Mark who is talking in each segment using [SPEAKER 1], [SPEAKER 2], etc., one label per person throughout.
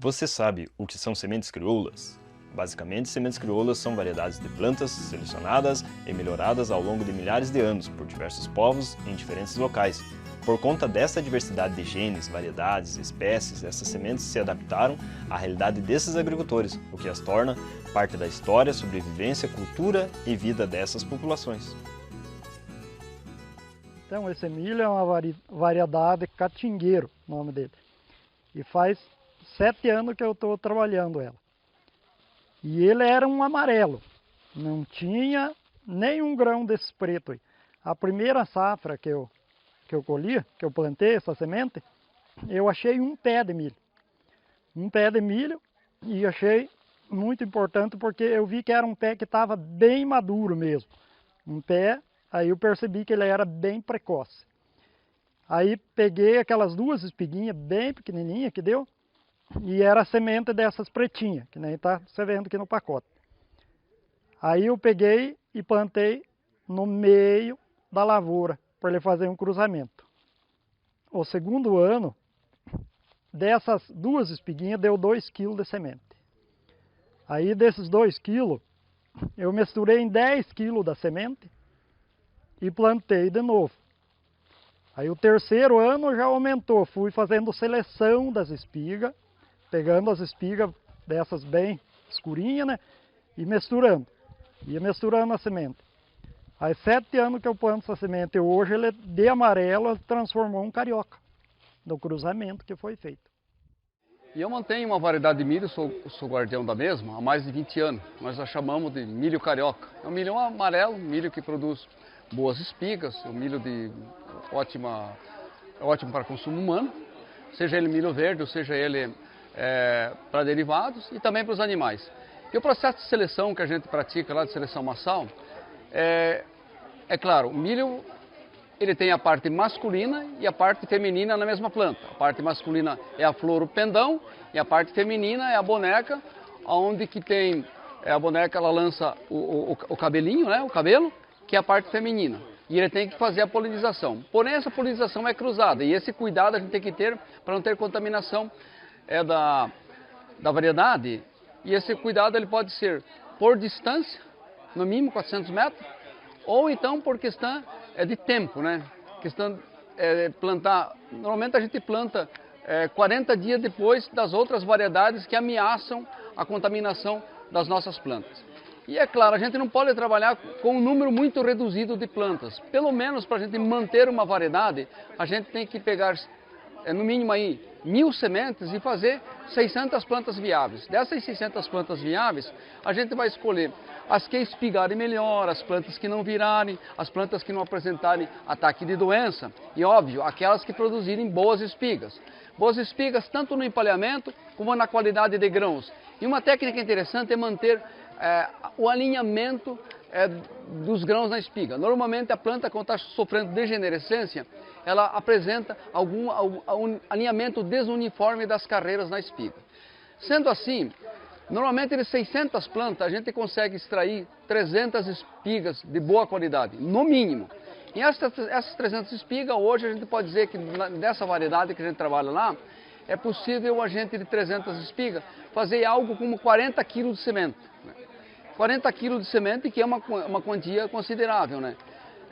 [SPEAKER 1] Você sabe o que são sementes crioulas? Basicamente, sementes crioulas são variedades de plantas selecionadas e melhoradas ao longo de milhares de anos por diversos povos em diferentes locais. Por conta dessa diversidade de genes, variedades e espécies, essas sementes se adaptaram à realidade desses agricultores, o que as torna parte da história, sobrevivência, cultura e vida dessas populações.
[SPEAKER 2] Então, esse milho é uma variedade catingueiro, o nome dele. E faz 7 anos que eu estou trabalhando ela. E ele era um amarelo, não tinha nenhum grão desse preto aí. A primeira safra que eu colhi, que eu plantei essa semente, eu achei um pé de milho. Um pé de milho, e achei muito importante porque eu vi que era um pé que estava bem maduro mesmo. Um pé, aí eu percebi que ele era bem precoce. Aí peguei aquelas 2 espiguinhas bem pequenininhas que deu, e era a semente dessas pretinhas, que nem está você vendo aqui no pacote. Aí eu peguei e plantei no meio da lavoura, para ele fazer um cruzamento. O segundo ano, dessas 2 espiguinhas, deu 2 kg de semente. Aí desses 2 kg, eu misturei em 10 kg da semente e plantei de novo. Aí o terceiro ano já aumentou, fui fazendo seleção das espigas, pegando as espigas dessas bem escurinhas, né? E misturando. Ia misturando a semente. Aí 7 anos que eu planto essa semente, hoje ele de amarelo transformou um carioca, do cruzamento que foi feito.
[SPEAKER 3] E eu mantenho uma variedade de milho, sou guardião da mesma, há mais de 20 anos. Nós a chamamos de milho carioca. É um milho amarelo, um milho que produz boas espigas, um milho ótimo para consumo humano, seja ele milho verde ou seja ele para derivados e também para os animais. E o processo de seleção que a gente pratica lá, de seleção massal, é claro, o milho ele tem a parte masculina e a parte feminina na mesma planta. A parte masculina é a flor, o pendão, e a parte feminina é a boneca, onde que tem a boneca, ela lança o cabelinho, né, o cabelo, que é a parte feminina. E ele tem que fazer a polinização. Porém, essa polinização é cruzada, e esse cuidado a gente tem que ter para não ter contaminação da variedade. E esse cuidado ele pode ser por distância, no mínimo 400 metros, ou então por questão de tempo, né? Questão de plantar, normalmente a gente planta 40 dias depois das outras variedades que ameaçam a contaminação das nossas plantas. E é claro, a gente não pode trabalhar com um número muito reduzido de plantas. Pelo menos para a gente manter uma variedade, a gente tem que pegar no mínimo aí 1000 sementes e fazer 600 plantas viáveis. Dessas 600 plantas viáveis, a gente vai escolher as que espigarem melhor, as plantas que não virarem, as plantas que não apresentarem ataque de doença e, óbvio, aquelas que produzirem boas espigas. Boas espigas tanto no empalhamento como na qualidade de grãos. E uma técnica interessante é manter o alinhamento dos grãos na espiga. Normalmente a planta, quando está sofrendo degenerescência, ela apresenta algum alinhamento desuniforme das carreiras na espiga. Sendo assim, normalmente de 600 plantas a gente consegue extrair 300 espigas de boa qualidade, no mínimo. E essas 300 espigas, hoje a gente pode dizer que dessa variedade que a gente trabalha lá, é possível a gente de 300 espigas fazer algo como 40 kg de semente. 40 kg de semente, que é uma quantia considerável, né?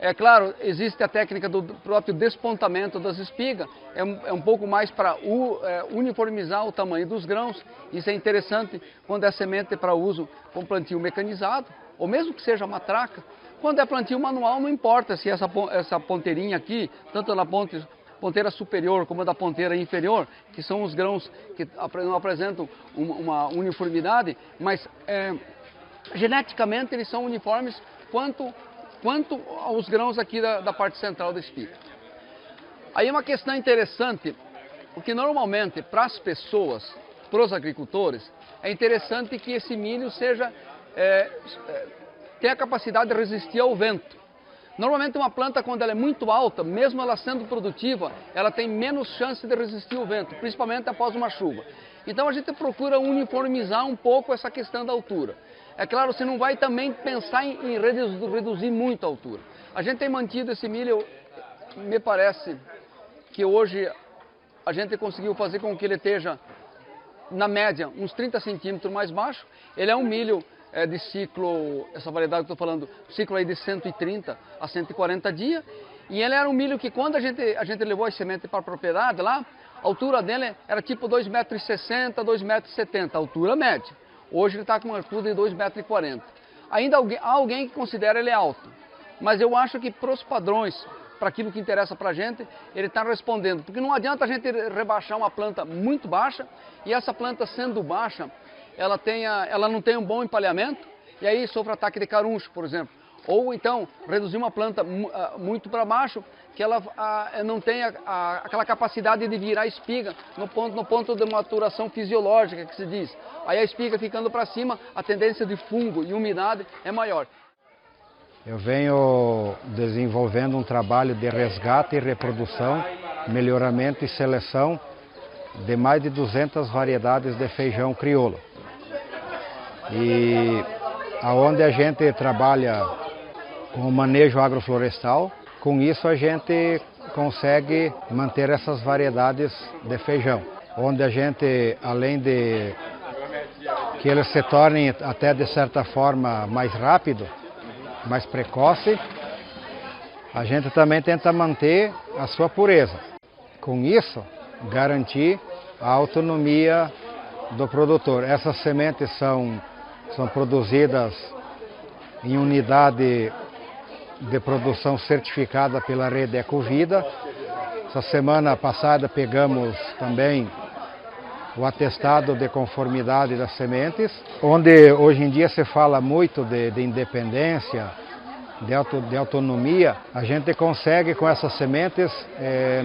[SPEAKER 3] É claro, existe a técnica do próprio despontamento das espigas, é um pouco mais para uniformizar o tamanho dos grãos. Isso é interessante quando é semente para uso com plantio mecanizado, ou mesmo que seja matraca. Quando é plantio manual, não importa se essa ponteirinha aqui, tanto na ponteira superior como da ponteira inferior, que são os grãos que não apresentam uma uniformidade, mas geneticamente eles são uniformes quanto aos grãos aqui da parte central da espiga. Aí uma questão interessante, porque normalmente para as pessoas, para os agricultores, é interessante que esse milho tenha a capacidade de resistir ao vento. Normalmente uma planta, quando ela é muito alta, mesmo ela sendo produtiva, ela tem menos chance de resistir ao vento, principalmente após uma chuva. Então a gente procura uniformizar um pouco essa questão da altura. É claro, você não vai também pensar em reduzir muito a altura. A gente tem mantido esse milho, me parece que hoje a gente conseguiu fazer com que ele esteja na média, uns 30 centímetros mais baixo. Ele é um milho de ciclo, essa variedade que eu estou falando, ciclo aí de 130 a 140 dias. E ele era um milho que quando a gente levou as sementes para a propriedade lá, a altura dele era tipo 2,60 m, 2,70 m, altura média. Hoje ele está com uma altura de 2,40 m. Ainda há alguém que considera ele alto, mas eu acho que para os padrões, para aquilo que interessa para a gente, ele está respondendo. Porque não adianta a gente rebaixar uma planta muito baixa, e essa planta sendo baixa, ela não tem um bom empalhamento, e aí sofre ataque de caruncho, por exemplo. Ou então, reduzir uma planta muito para baixo, que ela não tem aquela capacidade de virar espiga no ponto de maturação fisiológica, que se diz. Aí a espiga ficando para cima, a tendência de fungo e umidade é maior.
[SPEAKER 4] Eu venho desenvolvendo um trabalho de resgate e reprodução, melhoramento e seleção de mais de 200 variedades de feijão crioulo. E aonde a gente trabalha com o manejo agroflorestal, com isso a gente consegue manter essas variedades de feijão, onde a gente, além de que eles se tornem até de certa forma mais rápido, mais precoce, a gente também tenta manter a sua pureza. Com isso, garantir a autonomia do produtor. Essas sementes são produzidas em unidade de produção certificada pela rede Ecovida. Essa semana passada pegamos também o atestado de conformidade das sementes, onde hoje em dia se fala muito de independência, de autonomia. A gente consegue com essas sementes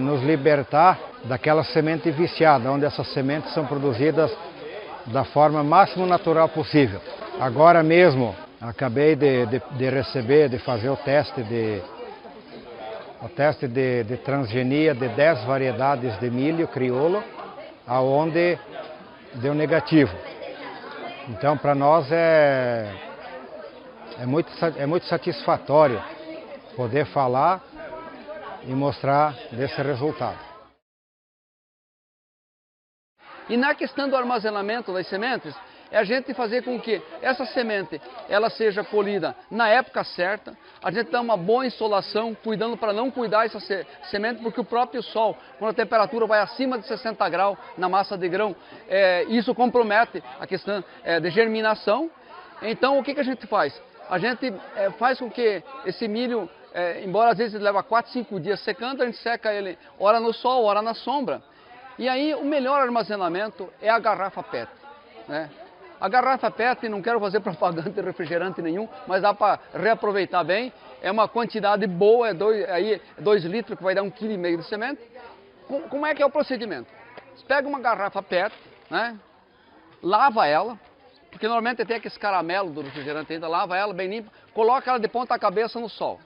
[SPEAKER 4] nos libertar daquela semente viciada, onde essas sementes são produzidas da forma máximo natural possível. Agora mesmo acabei de receber, de fazer o teste de transgenia de 10 variedades de milho crioulo, aonde deu negativo. Então, para nós é muito satisfatório poder falar e mostrar desse resultado.
[SPEAKER 3] E na questão do armazenamento das sementes, é a gente fazer com que essa semente ela seja colhida na época certa, a gente dá uma boa insolação, cuidando para não cuidar essa semente, porque o próprio sol, quando a temperatura vai acima de 60 graus na massa de grão, isso compromete a questão de germinação. Então o que a gente faz? A gente faz com que esse milho, embora às vezes leva 4, 5 dias secando, a gente seca ele ora no sol, ora na sombra. E aí o melhor armazenamento é a garrafa PET, né? A garrafa PET, não quero fazer propaganda de refrigerante nenhum, mas dá para reaproveitar bem. É uma quantidade boa, é 2 litros, que vai dar 1,5 kg de semente. Como é que é o procedimento? Você pega uma garrafa PET, né? Lava ela, porque normalmente tem aquele caramelo do refrigerante ainda, lava ela bem limpa, coloca ela de ponta cabeça no sol.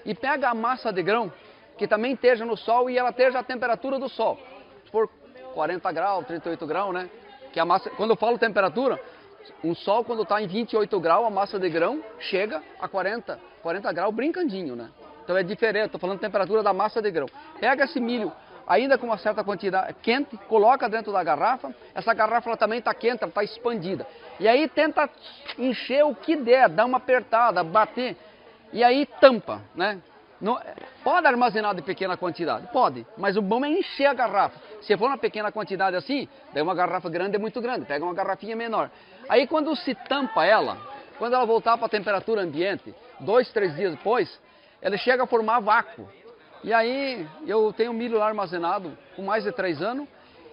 [SPEAKER 3] E pega a massa de grão, que também esteja no sol e ela esteja a temperatura do sol. Se for 40 graus, 38 graus, né? Que a massa, quando eu falo temperatura, um sol quando está em 28 graus, a massa de grão chega a 40 graus brincandinho, né? Então é diferente, estou falando temperatura da massa de grão. Pega esse milho, ainda com uma certa quantidade quente, coloca dentro da garrafa, essa garrafa ela também está quente, ela está expandida. E aí tenta encher o que der, dá uma apertada, bater, e aí tampa, né? Não, pode armazenar de pequena quantidade? Pode, mas o bom é encher a garrafa. Se for uma pequena quantidade assim, daí uma garrafa grande é muito grande, pega uma garrafinha menor. Aí quando se tampa ela, quando ela voltar para a temperatura ambiente, 2, 3 dias depois, ela chega a formar vácuo. E aí eu tenho milho lá armazenado com mais de 3 anos.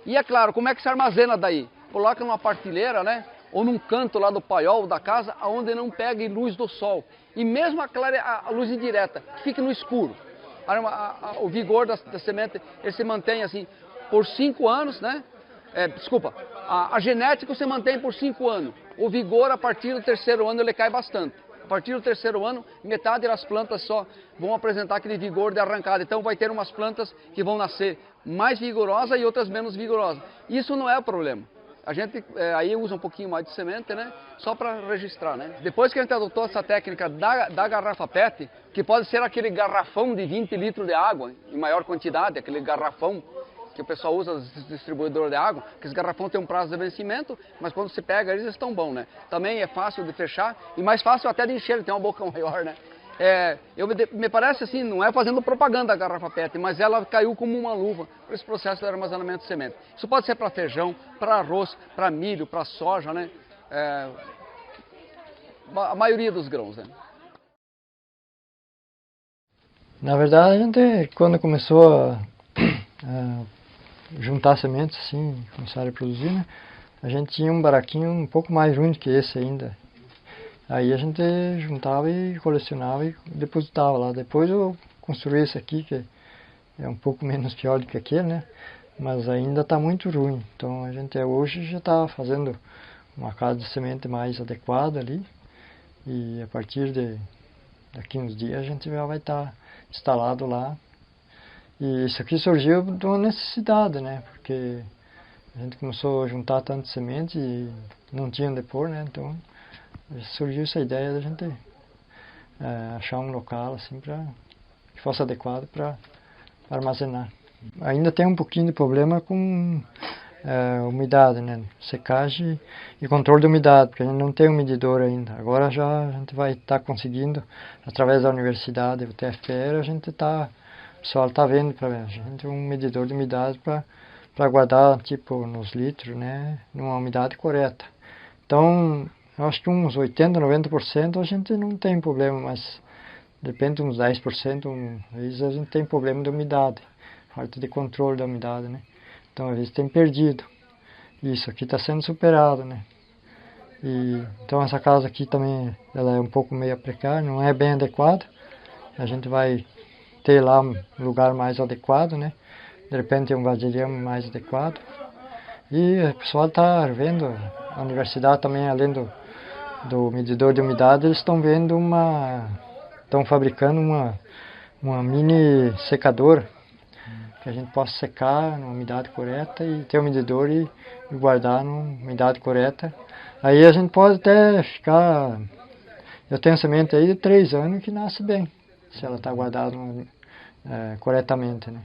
[SPEAKER 3] E é claro, como é que se armazena daí? Coloca numa partilheira, né? Ou num canto lá do paiol da casa, onde não pegue luz do sol. E mesmo a luz indireta, que fique no escuro. O vigor da semente, ele se mantém assim por 5 anos, né? A genética você mantém por 5 anos. O vigor, a partir do 3º ano, ele cai bastante. A partir do 3º ano, metade das plantas só vão apresentar aquele vigor de arrancada. Então vai ter umas plantas que vão nascer mais vigorosas e outras menos vigorosas. Isso não é o problema. A gente aí usa um pouquinho mais de semente, né? Só para registrar, né? Depois que a gente adotou essa técnica da garrafa PET, que pode ser aquele garrafão de 20 litros de água, em maior quantidade, aquele garrafão que o pessoal usa os distribuidores de água, que os garrafões têm um prazo de vencimento, mas quando se pega eles estão bons, né? Também é fácil de fechar e mais fácil até de encher, ele tem uma boca maior, né? Me parece assim, não é fazendo propaganda da garrafa PET, mas ela caiu como uma luva para esse processo de armazenamento de semente. Isso pode ser para feijão, para arroz, para milho, para soja, né? A maioria dos grãos, né?
[SPEAKER 5] Na verdade, a gente, quando começou a juntar sementes, assim, começar a produzir, né, a gente tinha um baraquinho um pouco mais ruim que esse ainda. Aí a gente juntava e colecionava e depositava lá. Depois eu construí esse aqui, que é um pouco menos pior do que aquele, né, mas ainda está muito ruim. Então a gente hoje já está fazendo uma casa de semente mais adequada ali, e a partir daqui uns dias a gente já vai estar instalado lá. E isso aqui surgiu de uma necessidade, né? Porque a gente começou a juntar tantas sementes e não tinha onde pôr, né? Então surgiu essa ideia da gente achar um local assim que fosse adequado para armazenar. Ainda tem um pouquinho de problema com umidade, né? Secagem e controle de umidade, porque a gente não tem um medidor ainda. Agora já a gente vai estar conseguindo, através da universidade, o TFPR, o pessoal está vendo para a gente um medidor de umidade para guardar, tipo, nos litros, né? Numa umidade correta. Então, eu acho que uns 80%, 90% a gente não tem problema, mas depende uns 10%, às vezes a gente tem problema de umidade, falta de controle da umidade, né? Então, às vezes tem perdido. Isso aqui está sendo superado, né? Então, essa casa aqui também, ela é um pouco meio precária, não é bem adequada. A gente vai ter lá um lugar mais adequado, né? De repente, um vasilhame mais adequado. E o pessoal está vendo, a universidade também, além do medidor de umidade, eles estão vendo estão fabricando uma mini secadora, que a gente possa secar na umidade correta e ter o medidor e guardar na umidade correta. Aí a gente pode até ficar... Eu tenho semente aí de 3 anos que nasce bem, se ela está guardada corretamente, né?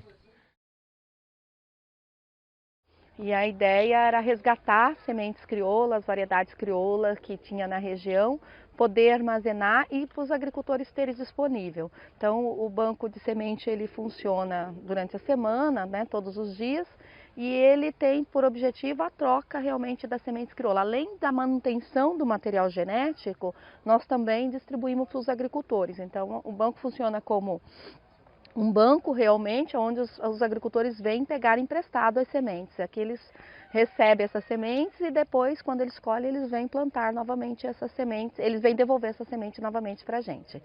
[SPEAKER 6] E a ideia era resgatar sementes crioulas, variedades crioulas que tinha na região, poder armazenar e para os agricultores terem disponível. Então o banco de semente ele funciona durante a semana, né, todos os dias, e ele tem por objetivo a troca realmente das sementes crioulas. Além da manutenção do material genético, nós também distribuímos para os agricultores. Então o banco funciona como um banco realmente onde os agricultores vêm pegar emprestado as sementes. Aqui eles recebem essas sementes e depois, quando eles colhem, eles vêm plantar novamente essas sementes, eles vêm devolver essa semente novamente para a gente.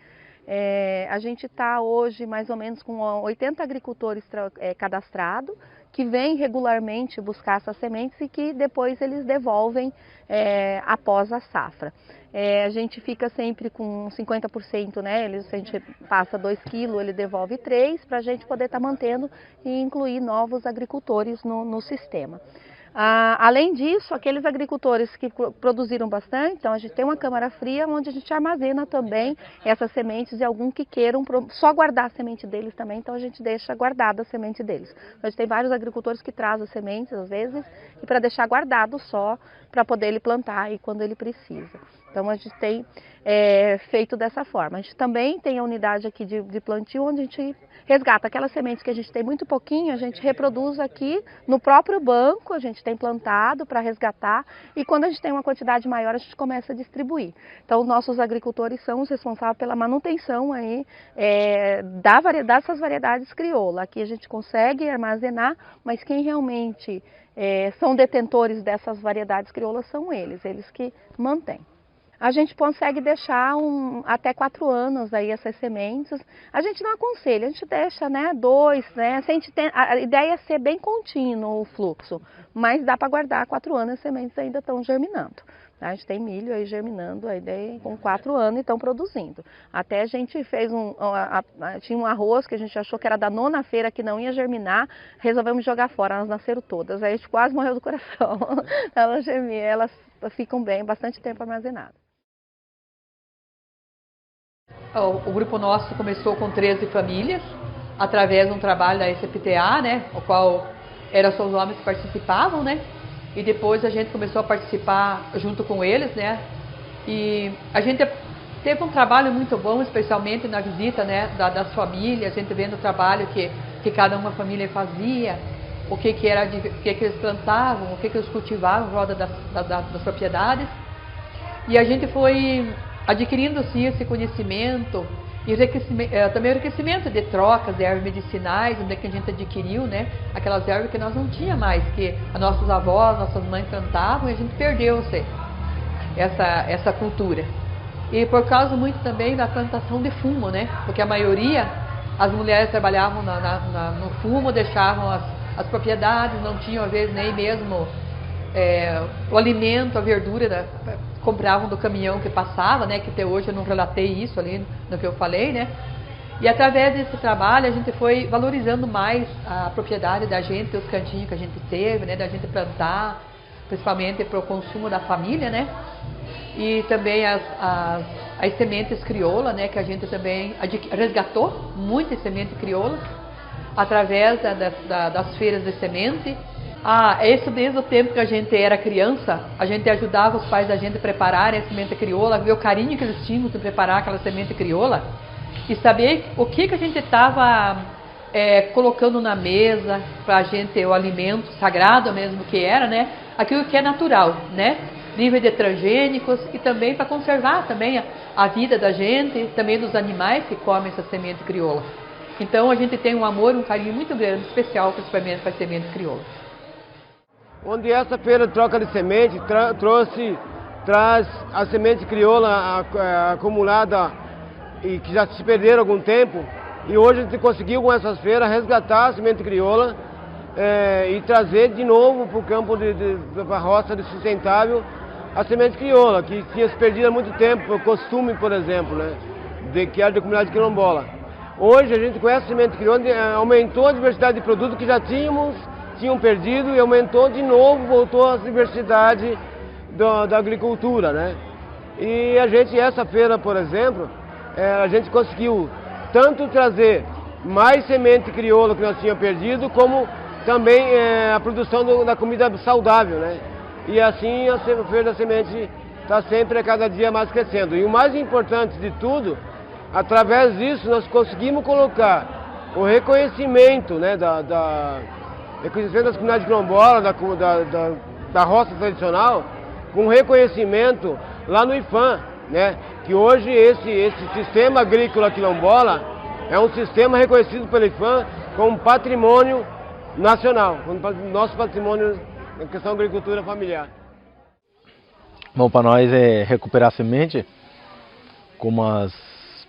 [SPEAKER 6] A gente está hoje mais ou menos com 80 agricultores cadastrados, que vêm regularmente buscar essas sementes e que depois eles devolvem após a safra. A gente fica sempre com 50%, né? Se a gente passa 2 quilos, ele devolve 3, para a gente poder estar mantendo e incluir novos agricultores no sistema. Além disso, aqueles agricultores que produziram bastante, então a gente tem uma câmara fria onde a gente armazena também essas sementes e algum que queiram só guardar a semente deles também, então a gente deixa guardada a semente deles. A gente tem vários agricultores que trazem as sementes às vezes e para deixar guardado só para poder ele plantar aí quando ele precisa. Então a gente tem feito dessa forma. A gente também tem a unidade aqui de plantio onde a gente resgata aquelas sementes que a gente tem muito pouquinho, a gente reproduz aqui no próprio banco, a gente tem plantado para resgatar e quando a gente tem uma quantidade maior a gente começa a distribuir. Então nossos agricultores são os responsáveis pela manutenção aí, dessas variedades crioula. Aqui a gente consegue armazenar, mas quem realmente são detentores dessas variedades crioulas são eles que mantêm. A gente consegue deixar até 4 anos aí essas sementes. A gente não aconselha, a gente deixa 2, né? A ideia é ser bem contínuo o fluxo, mas dá para guardar 4 anos, as sementes ainda estão germinando. A gente tem milho aí germinando, aí com 4 anos e estão produzindo. Até a gente fez tinha um arroz que a gente achou que era da 9ª feira que não ia germinar, resolvemos jogar fora, elas nasceram todas. Aí a gente quase morreu do coração. Elas germinam, elas ficam bem, bastante tempo armazenadas.
[SPEAKER 7] O grupo nosso começou com 13 famílias, através de um trabalho da SPTA, né, o qual Era só os homens que participavam, né? E depois a gente começou a participar junto com eles, né? E a gente teve um trabalho muito bom, especialmente na visita, né, das famílias, a gente vendo o trabalho que cada uma família fazia, o que eles plantavam, o que eles cultivavam em roda das propriedades. E a gente foi adquirindo assim esse conhecimento e também o enriquecimento de trocas de ervas medicinais, onde que a gente adquiriu, né, aquelas ervas que nós não tínhamos mais, que as nossas avós, nossas mães plantavam, e a gente perdeu-se essa cultura. E por causa muito também da plantação de fumo, né, porque a maioria, as mulheres trabalhavam no fumo, deixavam as propriedades, não tinham às vezes nem mesmo o alimento, a verdura, compravam do caminhão que passava, né, que até hoje eu não relatei isso ali no que eu falei, né. E através desse trabalho a gente foi valorizando mais a propriedade da gente, os cantinhos que a gente teve, né, da gente plantar, principalmente para o consumo da família, né. E também as sementes crioula, né, que a gente também resgatou muitas sementes crioulas através das feiras de semente. Isso desde o tempo que a gente era criança, a gente ajudava os pais da gente a prepararem a semente crioula, ver o carinho que eles tinham de preparar aquela semente crioula e saber o que a gente estava colocando na mesa para a gente, o alimento sagrado mesmo que era, né, aquilo que é natural, né, livre de transgênicos e também para conservar também a vida da gente, também dos animais que comem essa semente crioula. Então a gente tem um amor, um carinho muito grande, especial principalmente para as sementes crioulas.
[SPEAKER 8] Onde essa feira de troca de semente traz a semente crioula acumulada e que já se perderam há algum tempo, e hoje a gente conseguiu com essas feiras resgatar a semente crioula e trazer de novo para o campo para a roça de sustentável a semente crioula, que tinha se perdido há muito tempo, por costume, por exemplo, né, que era da comunidade quilombola. Hoje a gente com essa semente crioula aumentou a diversidade de produtos que já tinham perdido e aumentou de novo, voltou a diversidade da agricultura, né? E essa feira, por exemplo, a gente conseguiu tanto trazer mais semente crioula que nós tínhamos perdido, como também a produção da comida saudável, né? E assim a feira da semente está sempre a cada dia mais crescendo. E o mais importante de tudo, através disso nós conseguimos colocar o reconhecimento, né, reconhecimento das comunidades quilombolas, da roça tradicional, com reconhecimento lá no IPHAN, né? Que hoje esse sistema agrícola quilombola é um sistema reconhecido pelo IPHAN como patrimônio nacional, como nosso patrimônio em questão de agricultura familiar.
[SPEAKER 9] Bom, para nós é recuperar a semente, como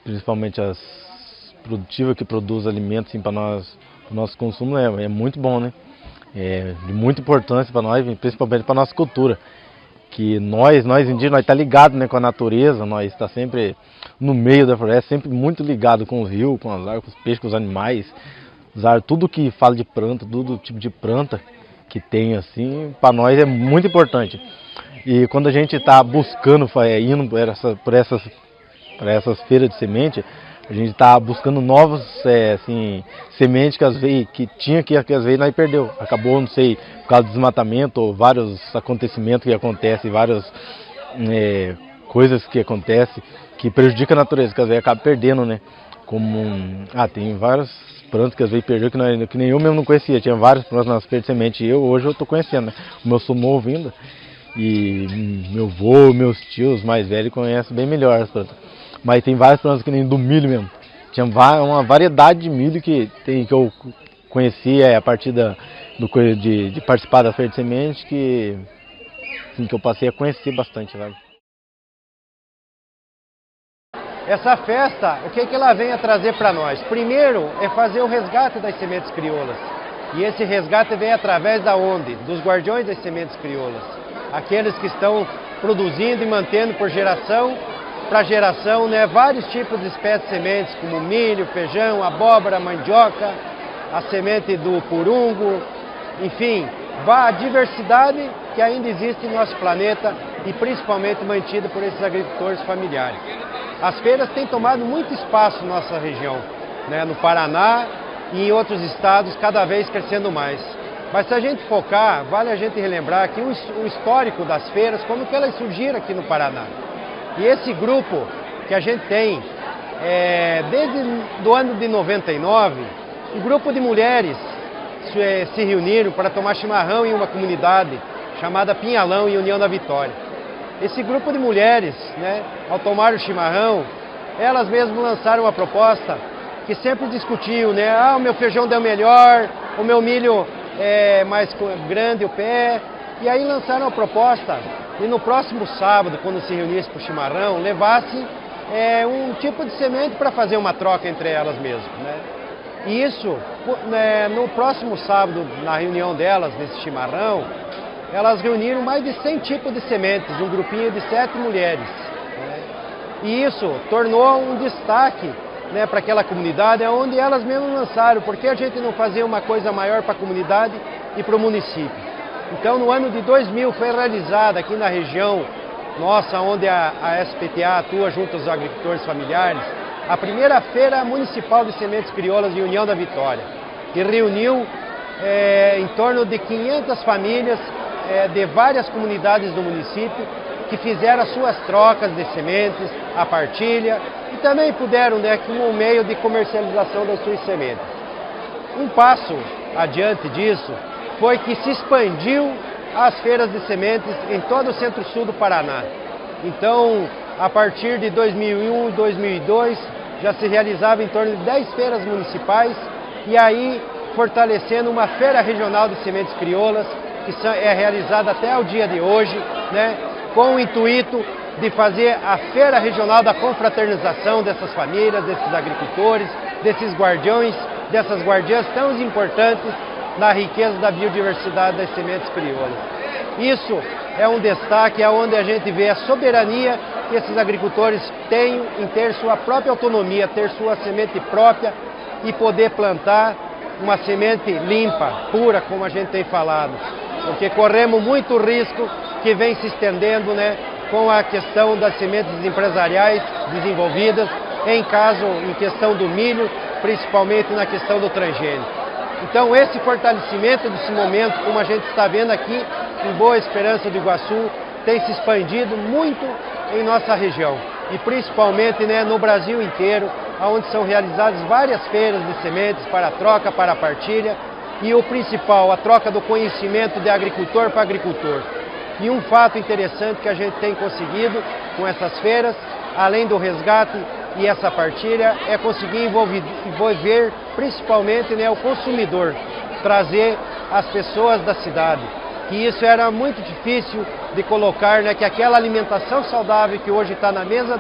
[SPEAKER 9] principalmente as produtivas que produzem alimentos assim, para nós. O nosso consumo é muito bom, né? É de muita importância para nós, principalmente para a nossa cultura. Que nós indígenas, nós está ligado, né, com a natureza, nós está sempre no meio da floresta, sempre muito ligado com os rios, com as árvores, com os peixes, com os animais. Tudo que fala de planta, todo tipo de planta que tem, assim, para nós é muito importante. E quando a gente está buscando, indo por essas feiras de semente, a gente está buscando novas sementes que às vezes que às vezes nós perdeu. Acabou, não sei, por causa do desmatamento ou vários acontecimentos que acontecem, várias coisas que acontecem que prejudicam a natureza, que às vezes acaba perdendo, né? Tem várias plantas que às vezes perdeu que nem eu mesmo não conhecia. Tinha várias plantas nas feiras de semente e hoje eu estou conhecendo, né? Como eu sou novo ainda e meu avô, meus tios mais velhos conhecem bem melhor as plantas. Mas tem várias plantas que nem do milho mesmo. Tinha uma variedade de milho que eu conheci a partir de participar da feira de semente, que eu passei a conhecer bastante, sabe?
[SPEAKER 4] Essa festa, o que ela vem a trazer para nós? Primeiro é fazer o resgate das sementes crioulas. E esse resgate vem através da onde? Dos guardiões das sementes crioulas. Aqueles que estão produzindo e mantendo por geração para geração, né, vários tipos de espécies de sementes, como milho, feijão, abóbora, mandioca, a semente do purungo, enfim, a diversidade que ainda existe no nosso planeta e principalmente mantida por esses agricultores familiares. As feiras têm tomado muito espaço na nossa região, né, no Paraná e em outros estados, cada vez crescendo mais. Mas se a gente focar, vale a gente relembrar aqui o histórico das feiras, como que elas surgiram aqui no Paraná. E esse grupo que a gente tem, desde o ano de 99, um grupo de mulheres se reuniram para tomar chimarrão em uma comunidade chamada Pinhalão, em União da Vitória. Esse grupo de mulheres, né, ao tomar o chimarrão, elas mesmas lançaram uma proposta que sempre discutiu, né? Ah, o meu feijão deu melhor, o meu milho é mais grande o pé. E aí lançaram a proposta e no próximo sábado, quando se reunisse para o chimarrão, levasse um tipo de semente para fazer uma troca entre elas mesmas, né? E isso, no próximo sábado, na reunião delas, nesse chimarrão, elas reuniram mais de 100 tipos de sementes, um grupinho de 7 mulheres, né? E isso tornou um destaque, né, para aquela comunidade, onde elas mesmas lançaram, porque a gente não fazia uma coisa maior para a comunidade e para o município. Então, no ano de 2000, foi realizada aqui na região nossa, onde a SPTA atua junto aos agricultores familiares, a primeira feira municipal de sementes crioulas de União da Vitória, que reuniu em torno de 500 famílias de várias comunidades do município, que fizeram as suas trocas de sementes, a partilha, e também puderam, né, como um meio de comercialização das suas sementes. Um passo adiante disso foi que se expandiu as feiras de sementes em todo o centro-sul do Paraná. Então, a partir de 2001 e 2002, já se realizava em torno de 10 feiras municipais, e aí fortalecendo uma feira regional de sementes crioulas, que é realizada até o dia de hoje, né, com o intuito de fazer a feira regional da confraternização dessas famílias, desses agricultores, desses guardiões, dessas guardiãs tão importantes na riqueza da biodiversidade das sementes crioulas. Isso é um destaque onde a gente vê a soberania que esses agricultores têm em ter sua própria autonomia, ter sua semente própria e poder plantar uma semente limpa, pura, como a gente tem falado. Porque corremos muito risco que vem se estendendo, né, com a questão das sementes empresariais desenvolvidas, em questão do milho, principalmente na questão do transgênico. Então esse fortalecimento desse momento, como a gente está vendo aqui em Boa Esperança do Iguaçu, tem se expandido muito em nossa região e principalmente, né, no Brasil inteiro, onde são realizadas várias feiras de sementes para a troca, para a partilha e o principal, a troca do conhecimento de agricultor para agricultor. E um fato interessante que a gente tem conseguido com essas feiras, além do resgate e essa partilha, é conseguir envolver principalmente, né, o consumidor, trazer as pessoas da cidade. Que isso era muito difícil de colocar, né, que aquela alimentação saudável que hoje está na mesa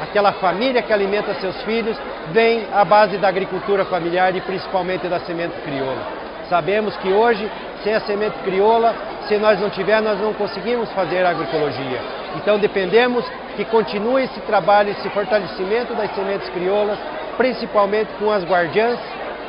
[SPEAKER 4] aquela família que alimenta seus filhos, vem à base da agricultura familiar e principalmente da semente crioula. Sabemos que hoje, sem a semente crioula, se nós não tivermos, nós não conseguimos fazer agroecologia. Então dependemos que continue esse trabalho, esse fortalecimento das sementes crioulas, principalmente com as guardiãs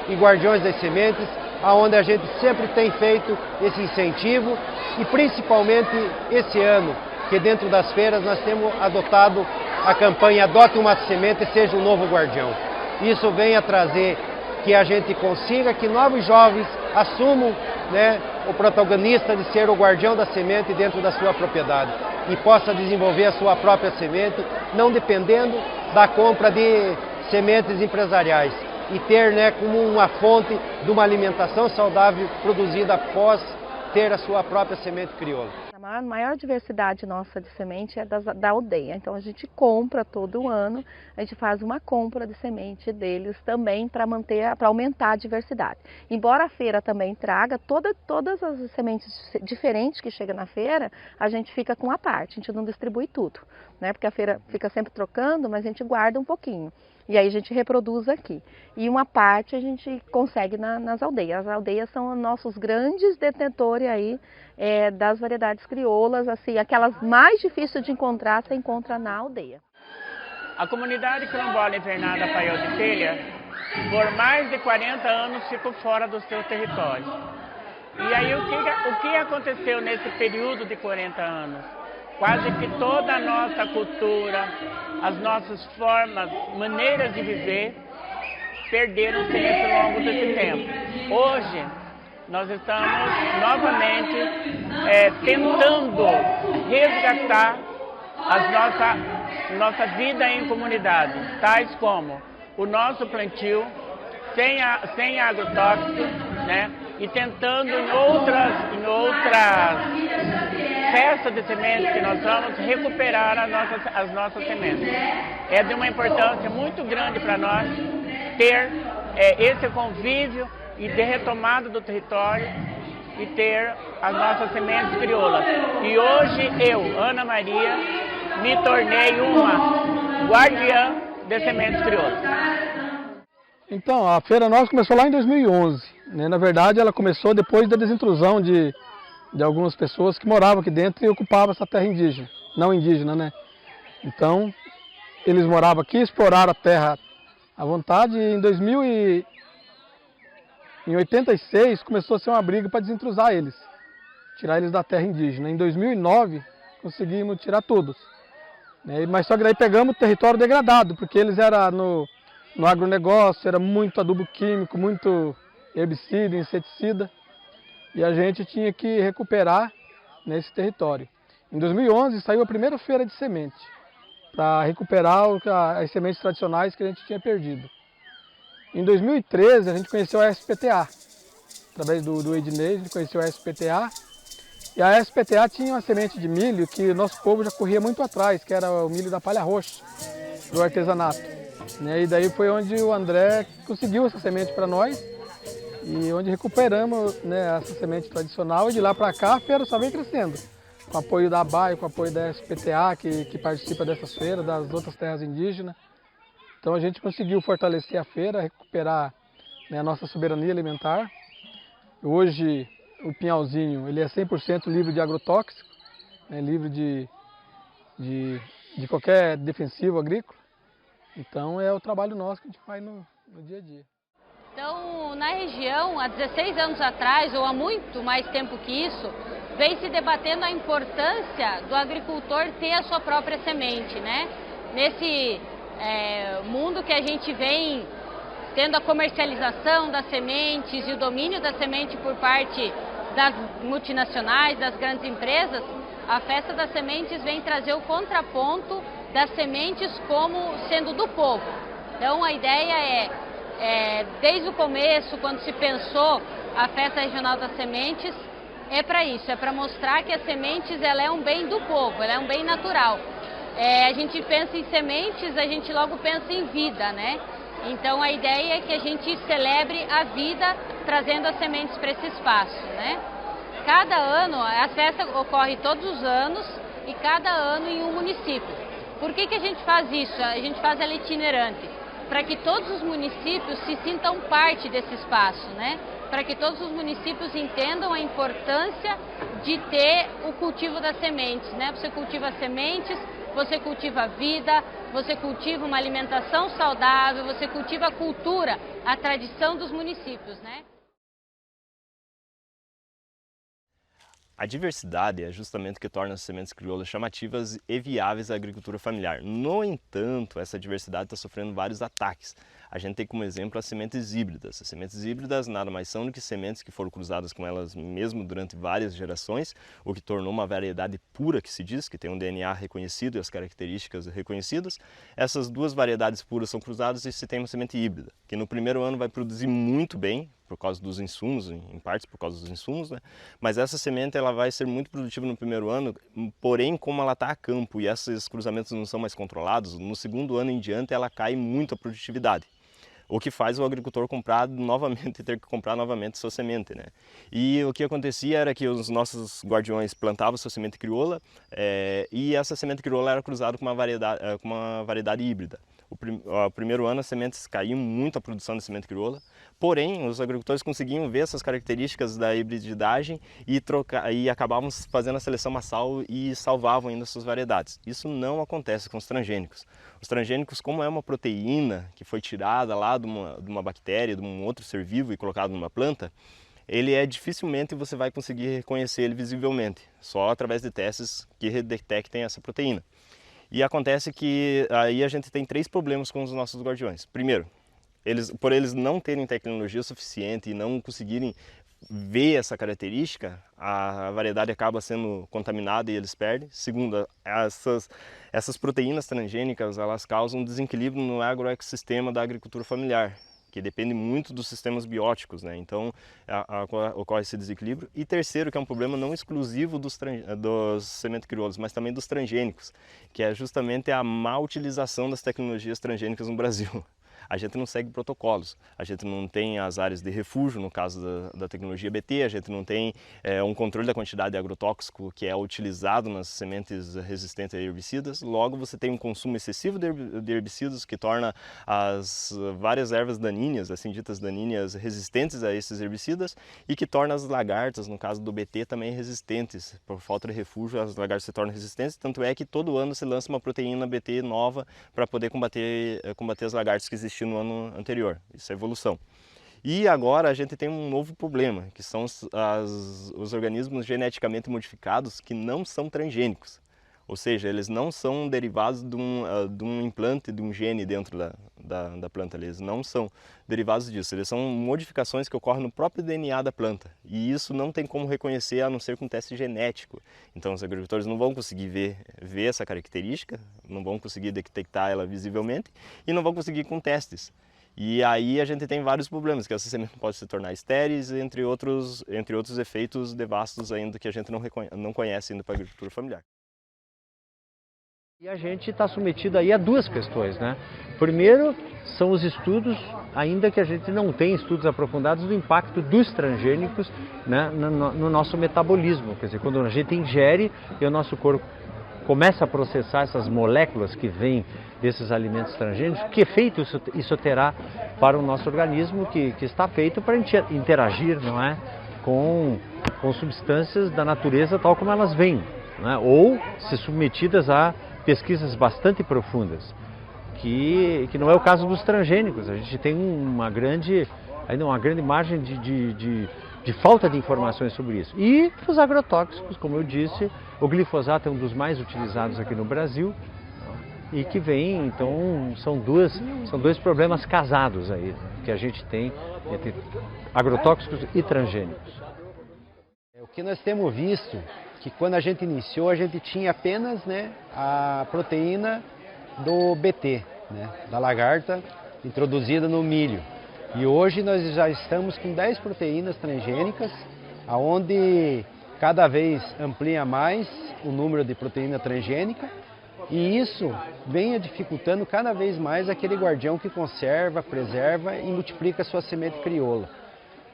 [SPEAKER 4] e guardiões das sementes, onde a gente sempre tem feito esse incentivo e principalmente esse ano, que dentro das feiras nós temos adotado a campanha Adote uma Semente e Seja um Novo Guardião. Isso vem a trazer que a gente consiga que novos jovens assumam, né, o protagonista de ser o guardião da semente dentro da sua propriedade e possa desenvolver a sua própria semente, não dependendo da compra de sementes empresariais e ter, né, como uma fonte de uma alimentação saudável produzida após ter a sua própria semente crioula.
[SPEAKER 6] A maior diversidade nossa de semente é da aldeia, então a gente compra todo ano, a gente faz uma compra de semente deles também para aumentar a diversidade. Embora a feira também traga todas as sementes diferentes que chegam na feira, a gente fica com a parte, a gente não distribui tudo, né? Porque a feira fica sempre trocando, mas a gente guarda um pouquinho. E aí a gente reproduz aqui. E uma parte a gente consegue nas aldeias. As aldeias são nossos grandes detentores aí das variedades crioulas, assim, aquelas mais difíceis de encontrar, você encontra na aldeia.
[SPEAKER 10] A comunidade quilombola invernada Paiol de Telha, por mais de 40 anos, ficou fora do seu território. E aí o que aconteceu nesse período de 40 anos? Quase que toda a nossa cultura, as nossas formas, maneiras de viver, perderam-se nesse longo desse tempo. Hoje, nós estamos novamente tentando resgatar nossa vida em comunidade, tais como o nosso plantio sem agrotóxico, né? E tentando em outras festas de sementes que nós vamos recuperar as nossas sementes. É de uma importância muito grande para nós ter esse convívio e de retomada do território e ter as nossas sementes crioulas. E hoje eu, Ana Maria, me tornei uma guardiã de sementes crioulas.
[SPEAKER 11] Então, a feira nossa começou lá em 2011. Né? Na verdade, ela começou depois da desintrusão de algumas pessoas que moravam aqui dentro e ocupavam essa terra indígena, não indígena, né? Então, eles moravam aqui, exploraram a terra à vontade e em 86 começou a ser uma briga para desintrusar eles, tirar eles da terra indígena. Em 2009 conseguimos tirar todos, né? Mas só que daí pegamos o território degradado, porque eles eram no agronegócio, era muito adubo químico, muito herbicida, inseticida, e a gente tinha que recuperar nesse território. Em 2011 saiu a primeira feira de semente, para recuperar as sementes tradicionais que a gente tinha perdido. Em 2013 a gente conheceu a SPTA, através do Ednei, a gente conheceu a SPTA, e a SPTA tinha uma semente de milho que o nosso povo já corria muito atrás, que era o milho da palha roxa, do artesanato. E daí foi onde o André conseguiu essa semente para nós, e onde recuperamos, né, essa semente tradicional, e de lá para cá a feira só vem crescendo. Com o apoio da ABAI, com o apoio da SPTA, que participa dessas feiras, das outras terras indígenas. Então a gente conseguiu fortalecer a feira, recuperar, né, a nossa soberania alimentar. Hoje o pinhalzinho ele é 100% livre de agrotóxico, né, livre de qualquer defensivo agrícola. Então é o trabalho nosso que a gente faz no dia a dia.
[SPEAKER 12] Então, na região, há 16 anos atrás, ou há muito mais tempo que isso, vem se debatendo a importância do agricultor ter a sua própria semente, né? Nesse mundo que a gente vem tendo a comercialização das sementes e o domínio da semente por parte das multinacionais, das grandes empresas, a Festa das Sementes vem trazer o contraponto das sementes como sendo do povo. Então a ideia desde o começo, quando se pensou a Festa Regional das Sementes, é para isso, é para mostrar que as sementes ela é um bem do povo, ela é um bem natural. A gente pensa em sementes, a gente logo pensa em vida, né? Então a ideia é que a gente celebre a vida trazendo as sementes para esse espaço, né? Cada ano, a festa ocorre todos os anos e cada ano em um município. Por que a gente faz isso? A gente faz ela itinerante, para que todos os municípios se sintam parte desse espaço, né? Para que todos os municípios entendam a importância de ter o cultivo das sementes, né? Você cultiva sementes, você cultiva a vida, você cultiva uma alimentação saudável, você cultiva a cultura, a tradição dos municípios, né?
[SPEAKER 1] A diversidade é justamente o que torna as sementes crioulas chamativas e viáveis à agricultura familiar. No entanto, essa diversidade está sofrendo vários ataques. A gente tem como exemplo as sementes híbridas. As sementes híbridas nada mais são do que sementes que foram cruzadas com elas mesmo durante várias gerações, o que tornou uma variedade pura, que se diz, que tem um DNA reconhecido e as características reconhecidas. Essas duas variedades puras são cruzadas e se tem uma semente híbrida, que no primeiro ano vai produzir muito bem, por causa dos insumos, em partes por causa dos insumos, né? Mas essa semente ela vai ser muito produtiva no primeiro ano, porém como ela está a campo e esses cruzamentos não são mais controlados, no segundo ano em diante ela cai muito a produtividade. O que faz o agricultor comprar novamente, ter que comprar novamente sua semente, né? E o que acontecia era que os nossos guardiões plantavam sua semente crioula e essa semente crioula era cruzada com uma variedade híbrida. O primeiro ano as sementes caíam muito a produção de semente crioula, porém os agricultores conseguiam ver essas características da hibridagem e acabavam fazendo a seleção massal e salvavam ainda suas variedades. Isso não acontece com os transgênicos. Os transgênicos, como é uma proteína que foi tirada lá de uma bactéria, de um outro ser vivo e colocado numa planta, ele dificilmente você vai conseguir reconhecer ele visivelmente, só através de testes que detectem essa proteína. E acontece que aí a gente tem 3 problemas com os nossos guardiões. Primeiro, por eles não terem tecnologia suficiente e não conseguirem vê essa característica, a variedade acaba sendo contaminada e eles perdem. Segundo, essas proteínas transgênicas, elas causam desequilíbrio no agroecossistema da agricultura familiar, que depende muito dos sistemas bióticos, né? Então ocorre esse desequilíbrio. E terceiro, que é um problema não exclusivo dos sementes crioulas, mas também dos transgênicos, que é justamente a má utilização das tecnologias transgênicas no Brasil. A gente não segue protocolos, a gente não tem as áreas de refúgio, no caso da tecnologia BT, a gente não tem um controle da quantidade de agrotóxico que é utilizado nas sementes resistentes a herbicidas. Logo, você tem um consumo excessivo de herbicidas que torna as várias ervas daninhas, assim ditas daninhas, resistentes a esses herbicidas e que torna as lagartas, no caso do BT, também resistentes. Por falta de refúgio, as lagartas se tornam resistentes, tanto é que todo ano se lança uma proteína BT nova para poder combater as lagartas que existiam no ano anterior. Isso é evolução. E agora a gente tem um novo problema, que são os organismos geneticamente modificados que não são transgênicos. Ou seja, eles não são derivados de um implante, de um gene dentro da planta. Eles não são derivados disso. Eles são modificações que ocorrem no próprio DNA da planta. E isso não tem como reconhecer a não ser com teste genético. Então os agricultores não vão conseguir ver essa característica, não vão conseguir detectar ela visivelmente e não vão conseguir com testes. E aí a gente tem vários problemas, que essa semente pode se tornar estéreis, entre outros efeitos devassos ainda que a gente não conhece ainda para a agricultura familiar.
[SPEAKER 13] E a gente está submetido aí a duas questões, né? Primeiro, são os estudos, ainda que a gente não tem estudos aprofundados, do impacto dos transgênicos, né, no nosso metabolismo. Quer dizer, quando a gente ingere e o nosso corpo começa a processar essas moléculas que vêm desses alimentos transgênicos, que efeito isso terá para o nosso organismo, que está feito para interagir, não é, com substâncias da natureza tal como elas vêm, né? Ou se submetidas a pesquisas bastante profundas, que não é o caso dos transgênicos. A gente tem uma grande margem de falta de informações sobre isso. E os agrotóxicos, como eu disse, o glifosato é um dos mais utilizados aqui no Brasil e que vem, então, são dois problemas casados aí que a gente tem entre agrotóxicos e transgênicos.
[SPEAKER 4] O que nós temos visto que quando a gente iniciou, a gente tinha apenas, né, a proteína do BT, né, da lagarta, introduzida no milho. E hoje nós já estamos com 10 proteínas transgênicas, onde cada vez amplia mais o número de proteína transgênica, e isso vem dificultando cada vez mais aquele guardião que conserva, preserva e multiplica a sua semente crioula.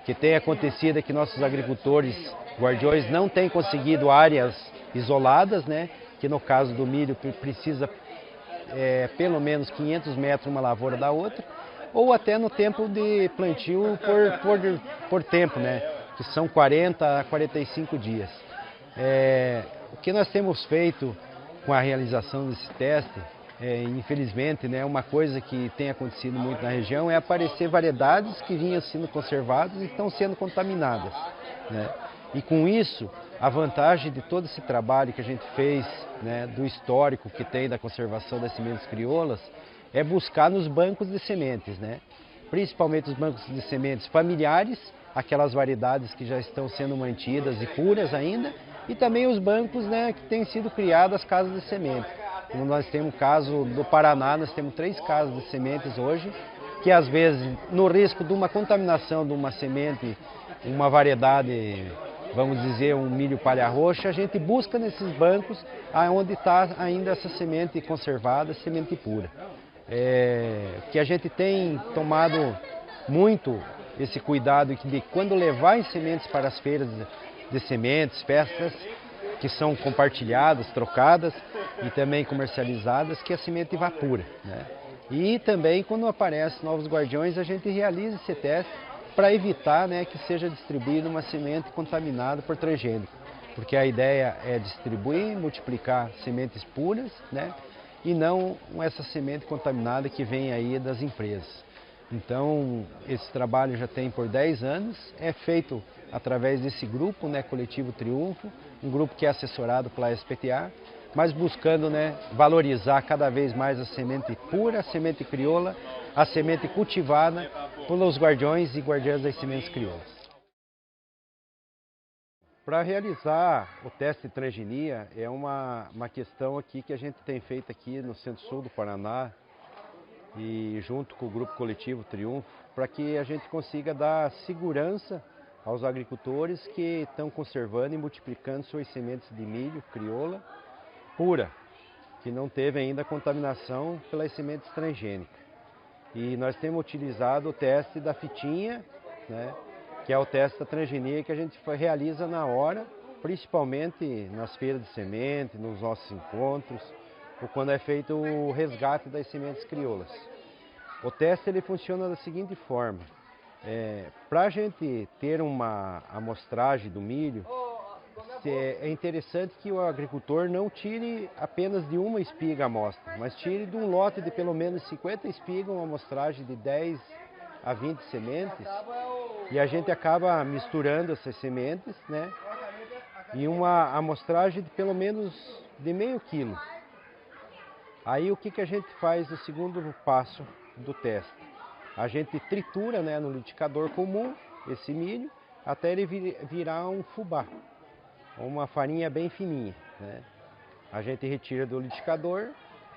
[SPEAKER 4] O que tem acontecido é que nossos agricultores guardiões não têm conseguido áreas isoladas, né? Que no caso do milho precisa pelo menos 500 metros uma lavoura da outra, ou até no tempo de plantio por tempo, né? Que são 40 a 45 dias. O que nós temos feito com a realização desse teste, infelizmente, né, uma coisa que tem acontecido muito na região é aparecer variedades que vinham sendo conservadas e estão sendo contaminadas, né? E com isso, a vantagem de todo esse trabalho que a gente fez, né, do histórico que tem da conservação das sementes crioulas, é buscar nos bancos de sementes, né? Principalmente os bancos de sementes familiares, aquelas variedades que já estão sendo mantidas e puras ainda, e também os bancos, né, que têm sido criados as casas de semente. Como nós temos o caso do Paraná, nós temos 3 casas de sementes hoje, que às vezes, no risco de uma contaminação de uma semente, uma variedade, vamos dizer, um milho palha roxa, a gente busca nesses bancos onde está ainda essa semente conservada, semente pura. Que a gente tem tomado muito esse cuidado de quando levar as sementes para as feiras de sementes, festas que são compartilhadas, trocadas e também comercializadas, que a semente vá pura, né? E também quando aparecem novos guardiões, a gente realiza esse teste para evitar, né, que seja distribuída uma semente contaminada por transgênico, porque a ideia é distribuir, multiplicar sementes puras, né, e não essa semente contaminada que vem aí das empresas. Então, esse trabalho já tem por 10 anos, é feito através desse grupo, né, Coletivo Triunfo, um grupo que é assessorado pela SPTA, mas buscando, né, valorizar cada vez mais a semente pura, a semente crioula, a semente cultivada pelos guardiões e guardiãs das sementes crioulas.
[SPEAKER 14] Para realizar o teste de transgenia é uma questão aqui que a gente tem feito aqui no centro-sul do Paraná e junto com o grupo coletivo Triunfo, para que a gente consiga dar segurança aos agricultores que estão conservando e multiplicando suas sementes de milho crioula pura, que não teve ainda contaminação pelas sementes transgênicas. E nós temos utilizado o teste da fitinha, né, que é o teste da transgenia que a gente realiza na hora, principalmente nas feiras de semente, nos nossos encontros, ou quando é feito o resgate das sementes crioulas. O teste ele funciona da seguinte forma: para a gente ter uma amostragem do milho, é interessante que o agricultor não tire apenas de uma espiga a amostra, mas tire de um lote de pelo menos 50 espigas, uma amostragem de 10 a 20 sementes, e a gente acaba misturando essas sementes, né, em uma amostragem de pelo menos de meio quilo. Aí o que a gente faz no segundo passo do teste? A gente tritura, né, no liquidificador comum esse milho até ele virar um fubá, uma farinha bem fininha, né? A gente retira do liquidificador,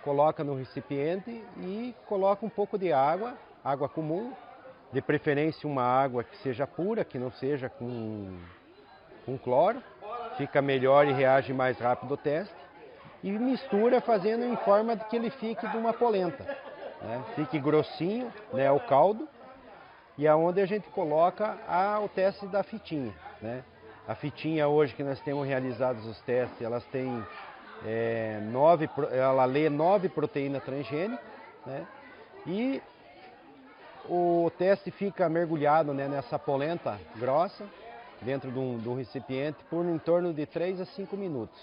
[SPEAKER 14] coloca no recipiente e coloca um pouco de água comum, de preferência uma água que seja pura, que não seja com cloro, fica melhor e reage mais rápido o teste, e mistura fazendo em forma de que ele fique de uma polenta, né? Fique grossinho, né, o caldo, e é onde a gente coloca o teste da fitinha, né? A fitinha hoje que nós temos realizados os testes, elas têm ela lê 9 proteínas transgênicas, né? E o teste fica mergulhado, né, nessa polenta grossa, dentro de um recipiente, por em torno de 3 a 5 minutos.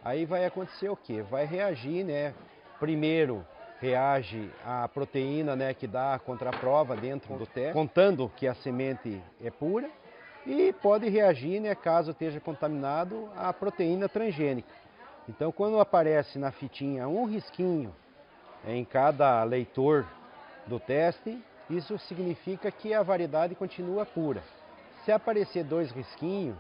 [SPEAKER 14] Aí vai acontecer o quê? Vai reagir, né? Primeiro reage a proteína, né, que dá a contraprova dentro do teste, contando que a semente é pura, e pode reagir, né, caso esteja contaminado, a proteína transgênica. Então, quando aparece na fitinha um risquinho em cada leitor do teste, isso significa que a variedade continua pura. Se aparecer 2 risquinhos,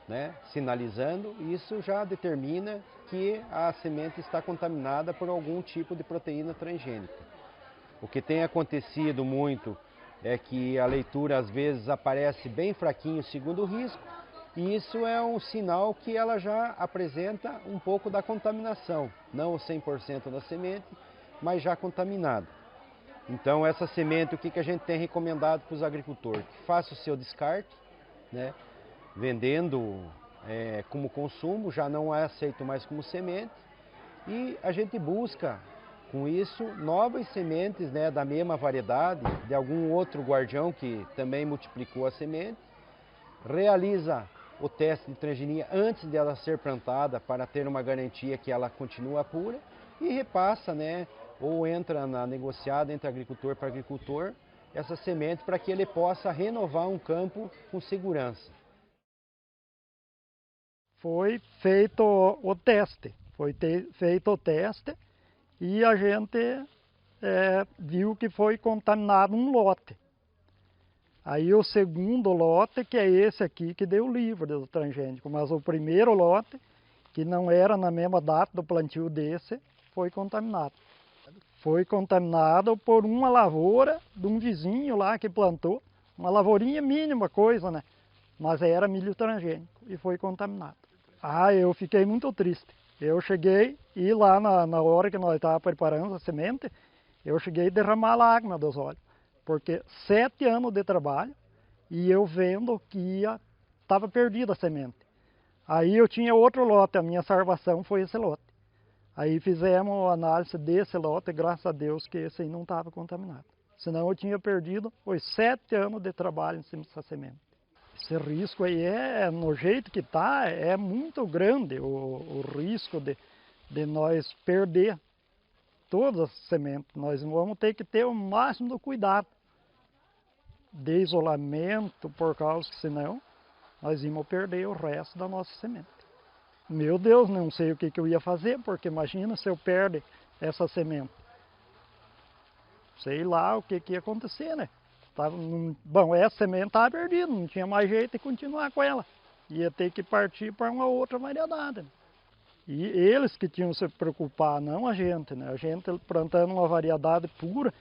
[SPEAKER 14] né, sinalizando, isso já determina que a semente está contaminada por algum tipo de proteína transgênica. O que tem acontecido muito é que a leitura às vezes aparece bem fraquinho segundo o risco, e isso é um sinal que ela já apresenta um pouco da contaminação, não 100% da semente, mas já contaminada. Então essa semente, o que a gente tem recomendado para os agricultores? Que faça o seu descarte, né, vendendo como consumo, já não é aceito mais como semente, e a gente busca com isso novas sementes, né, da mesma variedade, de algum outro guardião que também multiplicou a semente, realiza o teste de transgenia antes dela ser plantada para ter uma garantia que ela continua pura e repassa, né, ou entra na negociada entre agricultor para agricultor essa semente para que ele possa renovar um campo com segurança.
[SPEAKER 2] Foi feito o teste, e a gente viu que foi contaminado um lote. Aí o segundo lote, que é esse aqui, que deu livre do transgênico, mas o primeiro lote, que não era na mesma data do plantio desse, foi contaminado. Foi contaminado por uma lavoura de um vizinho lá que plantou, uma lavourinha mínima coisa, né? Mas era milho transgênico e foi contaminado. Eu fiquei muito triste. Eu cheguei e lá na hora que nós estávamos preparando a semente, eu cheguei a derramar lágrima dos olhos, porque 7 anos de trabalho e eu vendo que estava perdida a semente. Aí eu tinha outro lote, a minha salvação foi esse lote. Aí fizemos a análise desse lote, graças a Deus que esse aí não estava contaminado. Senão eu tinha perdido 7 anos de trabalho em cima dessa semente. Esse risco aí no jeito que está, é muito grande o risco de nós perder todas as sementes. Nós vamos ter que ter o máximo do cuidado de isolamento, por causa que senão nós íamos perder o resto da nossa semente. Meu Deus, não sei o que eu ia fazer, porque imagina se eu perder essa semente. Sei lá o que ia acontecer, né? Bom, essa semente estava perdida, não tinha mais jeito de continuar com ela. ia ter que partir para uma outra variedade, né? E eles que tinham que se preocupar, não a gente, né? A gente plantando uma variedade pura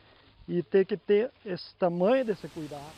[SPEAKER 2] e ter que ter esse tamanho desse cuidado.